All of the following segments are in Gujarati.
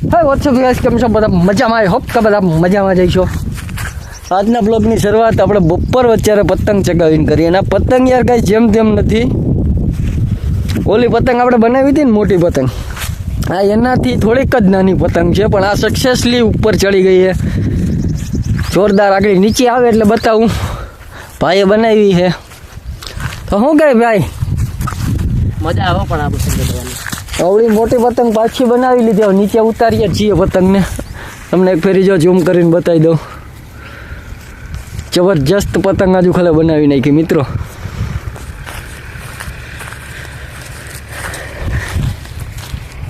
હા વોટ્સઅપ ગાઈસ, કેમ છો બધા? મજામાં? આઈ હોપ કે બધા મજામાં જઈશો. આજના બ્લોગની શરૂઆત આપણે બપોર વચ્ચે પતંગ ચગાવીને કરીએ. અને પતંગ યાર કાંઈ જેમ તેમ નથી. ઓલી પતંગ આપણે બનાવી હતી ને, મોટી પતંગ, હા એનાથી થોડીક જ નાની પતંગ છે, પણ આ સક્સેસલી ઉપર ચડી ગઈ છે. જોરદાર. આગળ નીચે આવે એટલે બતાવું. ભાઈએ બનાવી છે તો શું કહે ભાઈ? મજા આવે પણ આ પતંગ ચગાવવાની. અવળી મોટી પતંગ પાછી બનાવી લીધી. હવે નીચે ઉતારીએ છીએ પતંગને. તમને એક ફેરી જો ઝૂમ કરીને બતાવી દઉં. જબરજસ્ત પતંગ આજુ ખાલી બનાવી નાખી મિત્રો.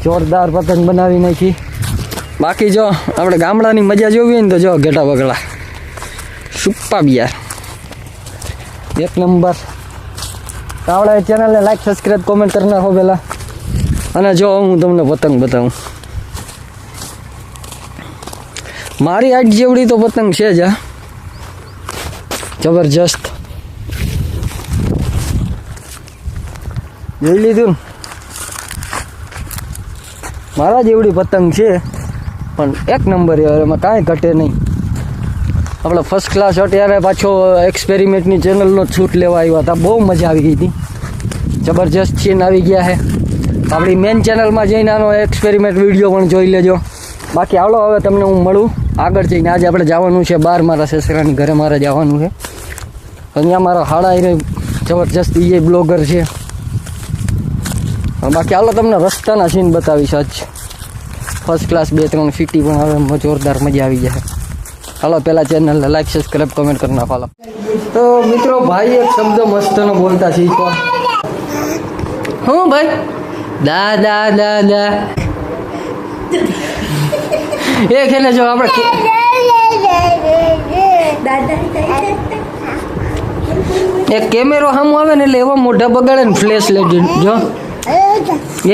જોરદાર પતંગ બનાવી નાખી. બાકી જો આપણે ગામડાની મજા જોવી હોય ને તો જો ઘેટા બગડા સુપ્પા યાર એક નંબર. આપણે ચેનલને લાઈક સબસ્ક્રાઈબ કોમેન્ટ કરી નાખો પહેલા. અને જો હું તમને પતંગ બતાવું. મારી હાઈટ જેવડી તો પતંગ છે જ. જબરજસ્ત. જોઈ લીધું? મારા જેવડી પતંગ છે, પણ એક નંબર યાર, એમાં કાંઈ ઘટે નહીં. આપણે ફર્સ્ટ ક્લાસ અત્યારે પાછો એક્સપેરિમેન્ટની ચેનલનો શૂટ લેવા આવ્યા હતા. બહુ મજા આવી ગઈ હતી. જબરજસ્ત સીન આવી ગયા છે. આપણી મેન ચેનલમાં જઈને આનો એક્સપેરિમેન્ટ વિડીયો પણ જોઈ લેજો. બાકી હાલો હવે તમને હું મળું આગળ જઈને. આજે આપણે જવાનું છે બહાર, મારા સસરાની ઘરે મારે જવાનું છે. અહીંયા મારા હાડા એ જબરજસ્ત એ બ્લોગર છે. બાકી હાલો તમને રસ્તાના સીન બતાવીશ. આજ ફર્સ્ટ ક્લાસ 2-3 સિટી પણ હવે જોરદાર મજા આવી જાય. હાલો પહેલાં ચેનલને લાઈક સબસ્ક્રાઈબ કોમેન્ટ કરી નાખો. હાલો તો મિત્રો, ભાઈ એક શબ્દ મસ્તનો બોલતા શીખવા. હું ભાઈ દા દા દા દા એ ખેલે જો આપણે એક કેમેરો સામું આવે ને એટલે એવા મોઢા બગાડે ને ફ્લેશ લાઈટ જો.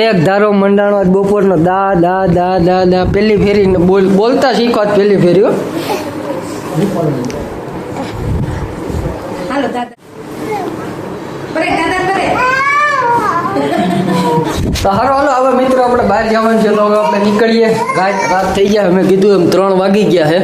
એક ધારો મંડાણો આજ બપોરનો દા દા દા દા દા પહેલી ફેરી બોલતા શીખો. આજ પહેલી ફેરી હો. હાલો દાદા બરે દાદા બરે. તો હારો હાલો હવે મિત્રો આપણે બહાર જવાનું છે. તો હવે આપણે નીકળીએ. રાત થઈ ગયા. મેં કીધું એમ 3 વાગી ગયા છે.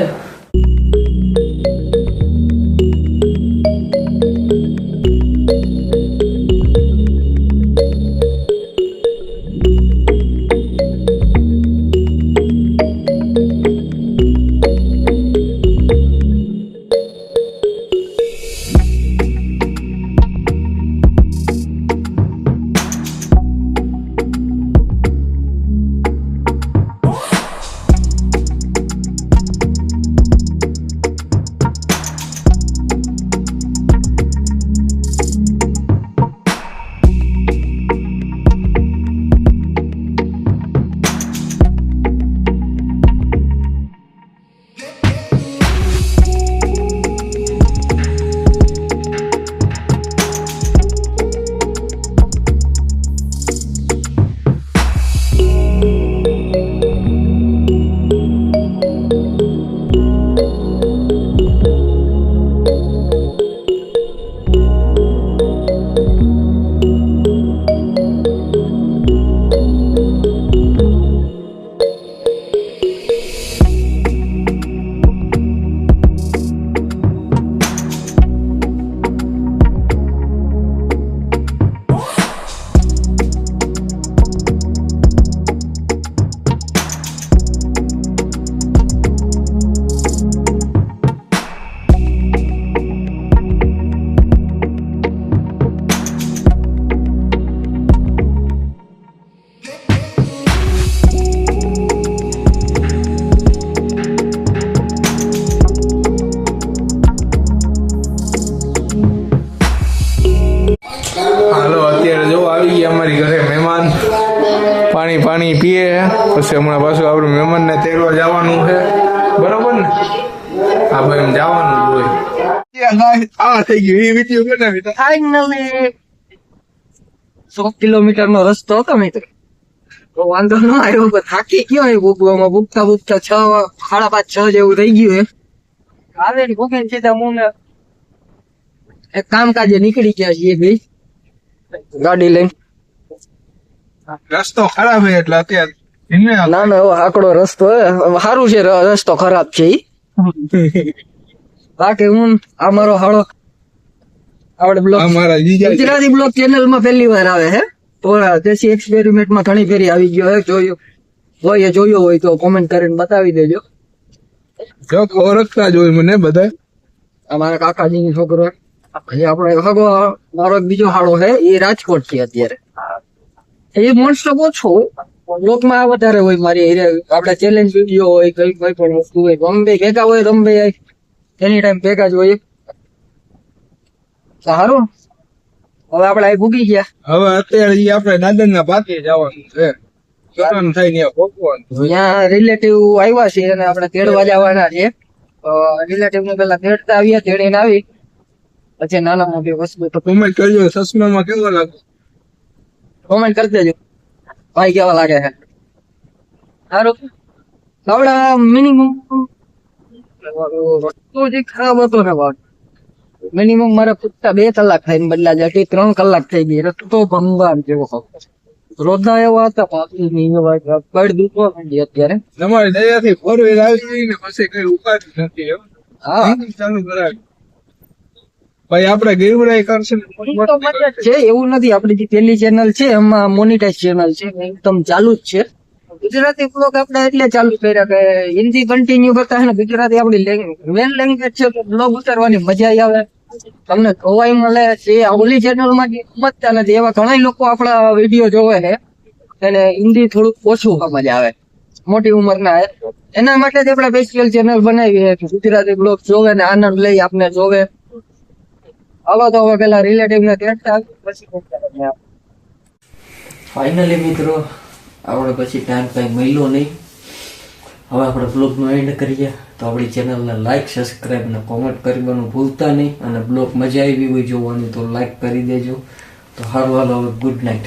અમારી ઘરે મહેમાન પાણી પીએ. પછી હમણાં પાછું આપણે મહેમાનને તેડવા જવાનું છે, બરોબર ને? આ ભાઈ એમ જવાનું જ હોય. આ થઈ ગયું એ વિડીયો બનાવી ફાઇનલી 100 કિલોમીટરનો રસ્તો હતો મિત્રો. તો વાંધો ન આવ્યો, પણ થાકી ગયો એ ભૂગવામાં. ભૂગતા 5:30 જેવું થઈ ગયું હે. આવે ભૂગીને સીધા મુને એક કામકાજે નીકળી ગયા છીએ ભાઈ ગાડી લઈને. રસ્તો ખરાબ છે એટલે અત્યારે એને ના ના એવો આકડો રસ્તો હે. સારું છે રસ્તો ખરાબ છે ઈ. બાકી હું આ મારો હાળો આપણે બ્લોગ અમારા જીજા ગુજરાતી બ્લોગ ચેનલ માં પહેલી વાર આવે હે. તો દેશી એક્સપેરિમેન્ટ માં ઘણી ફેરી આવી ગયો હે. જોયો હોય તો કોમેન્ટ કરીને બતાવી દેજો. જો ઓળખતા જ હોય મને બધા. અમારા કાકાજી ની છોકરો એ આપણે હગો મારો એક બીજો હાળો છે એ રાજકોટ છે અત્યારે. એ મોસ્ટ ઓફ ઓછો બ્લોગમાં વધારે હોય મારી આપણે ચેલેન્જ વિડીયો હોય કઈ પણ વસ્તુ હોય ગમે ભેગા હોય ગમે એની ટાઈમ ભેગા જ હોય. સારું હવે આપણે અહીં ભૂગી ગયા. હવે અત્યારે ઈ આપણે દાદા ના પાકે જવાનું છે. જવાનું થાય ત્યાં પહોંચવાનું. ત્યાં રિલેટિવ આવ્યા છે અને આપણે તેડવા જવાના છે. રિલેટિવ ને પેલા તેડતા આવ્યા, તેડીને આવી પછી નાના મોટી વસ્તુ તો કોમેન્ટ કરજો ચશ્મામાં કેવો લાગે. કોમેન્ટ કરી દેજો ભાઈ કેવા લાગે છે. સારું આપડા મિનિમમ રસ્તો જે ખરાબ હતો ને વાત મિનિમમ મારે પૂછતા 2 કલાક થઈને બદલા જાય 3 કલાક થઈ ગઈ. રસ્તો ભંગાર જેવો હતો. રોદા એવા હતા પાછી નહીં એવા પડ દુખવા માંડી અત્યારે. તમારી દયાથી 4 વ્હીલ આવી ગઈ ને પછી કઈ ઉપાધિ નથી હો. હા ચાલુ કરાવી ભાઈ આપણે ગીરવડાઈ કરશે ને ઈ તો મજા જ છે એવું નથી. આપડી જે પેલી ચેનલ છે એમાં મોનિટાઈઝ ચેનલ છે એકદમ ચાલુ જ છે. ગુજરાતી બ્લોગ આપણે એટલે ચાલુ કર્યા કે હિન્દી કન્ટિન્યુ કરતા હે ને ગુજરાતી આપડી મેન લેંગ્વેજ છે તો બ્લોગ ઉતારવાની મજા આવે, તમને જોવાય મળે. જે ઓલી ચેનલ માં સમજતા નથી એવા ઘણા લોકો આપણા વિડીયો જોવે છે અને હિન્દી થોડુંક ઓછું મજા આવે મોટી ઉંમરના. એના માટે જ આપણે સ્પેશિયલ ચેનલ બનાવી છે કે ગુજરાતી બ્લોગ જોવે ને આનંદ લઈ આપને જોવે. હવે તો હવે પેલા રિલેટિવ ને તેડતા પછી ફાઇનલી મિત્રો આપણે પછી ટાઈમ કઈ મળ્યો નહીં. હવે આપણે બ્લોગનો એન્ડ કરીએ. તો આપણી ચેનલને લાઈક સબસ્ક્રાઈબ અને કોમેન્ટ કરવાનું ભૂલતા નહીં. અને બ્લોગ મજા આવી હોય જોવાની તો લાઈક કરી દેજો. તો સારું હાલો હવે ગુડ નાઇટ.